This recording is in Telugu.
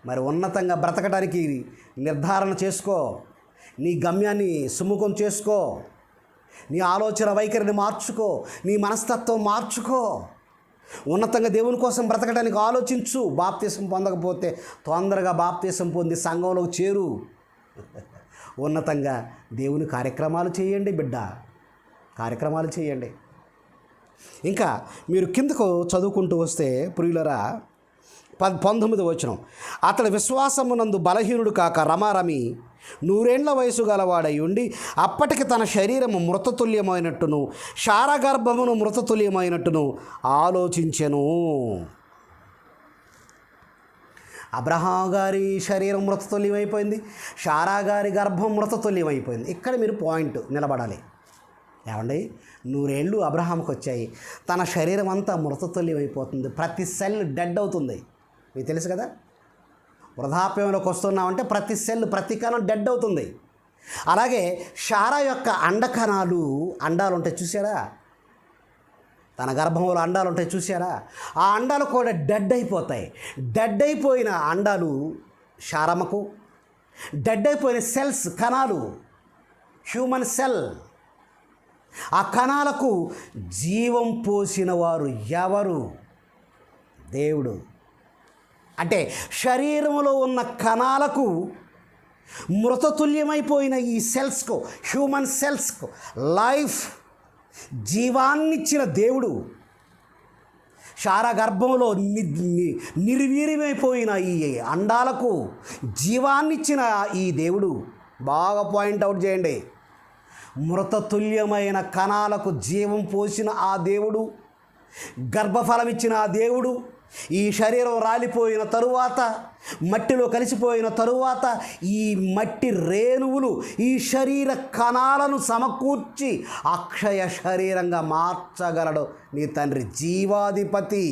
మరి ఉన్నతంగా బ్రతకడానికి నిర్ధారణ చేసుకో, నీ గమ్యాన్ని సుముఖం చేసుకో, నీ ఆలోచన వైఖరిని మార్చుకో, నీ మనస్తత్వం మార్చుకో. ఉన్నతంగా దేవుని కోసం బ్రతకడానికి ఆలోచించు. బాప్తీసం పొందకపోతే తొందరగా బాప్తీసం పొంది సంఘంలోకి చేరు. ఉన్నతంగా దేవుని కార్యక్రమాలు చేయండి బిడ్డ, కార్యక్రమాలు చేయండి. ఇంకా మీరు కిందకు చదువుకుంటూ వస్తే ప్రియులరా, 19వ వచనం, అతడు విశ్వాసమునందు బలహీనుడు కాక రమారమి 100 ఏళ్ల వయసు గలవాడై ఉండి అప్పటికి తన శరీరము మృతతుల్యమైనట్టును శారగర్భమును మృతతుల్యమైనట్టును ఆలోచించెను. అబ్రహాం గారి శరీరం మృతతుల్యమైపోయింది, శారా గారి గర్భం మృతతుల్యమైపోయింది. ఇక్కడ మీరు పాయింట్ నిలబడాలి. ఏమండి, 100 ఏళ్ళు అబ్రహాంకి వచ్చాయి, తన శరీరం అంతా మృతతుల్యమైపోతుంది, ప్రతి సెల్ డెడ్ అవుతుంది. మీకు తెలుసు కదా, వృద్ధాప్యంలోకి వస్తున్నామంటే ప్రతి సెల్, ప్రతి కణం డెడ్ అవుతుంది. అలాగే శారా యొక్క అండాలు ఉంటాయి చూసారా, తన గర్భంలో అండాలు ఉంటాయి చూసారా, ఆ అండాలు కూడా డెడ్ అయిపోతాయి. డెడ్ అయిపోయిన అండాలు శారమ్మకు, డెడ్ అయిపోయిన సెల్స్, కణాలు, హ్యూమన్ సెల్, ఆ కణాలకు జీవం పోసిన వారు ఎవరు? దేవుడు. అంటే శరీరంలో ఉన్న కణాలకు, మృతతుల్యమైపోయిన ఈ సెల్స్కు, హ్యూమన్ సెల్స్కు లైఫ్, జీవాన్నిచ్చిన దేవుడు. శారా గర్భంలో నిర్వీర్యమైపోయిన ఈ అండాలకు జీవాన్నిచ్చిన ఈ దేవుడు. బాగా పాయింట్అవుట్ చేయండి. మృతతుల్యమైన కణాలకు జీవం పోసిన ఆ దేవుడు, గర్భఫలం ఇచ్చిన ఆ దేవుడు, ఈ శరీరం రాలిపోయిన తరువాత, మట్టిలో కలిసిపోయిన తరువాత ఈ మట్టి రేణువులు ఈ శరీర కణాలను సమకూర్చి అక్షయ శరీరంగా మార్చగలడు నీ తండ్రి, జీవాధిపతి.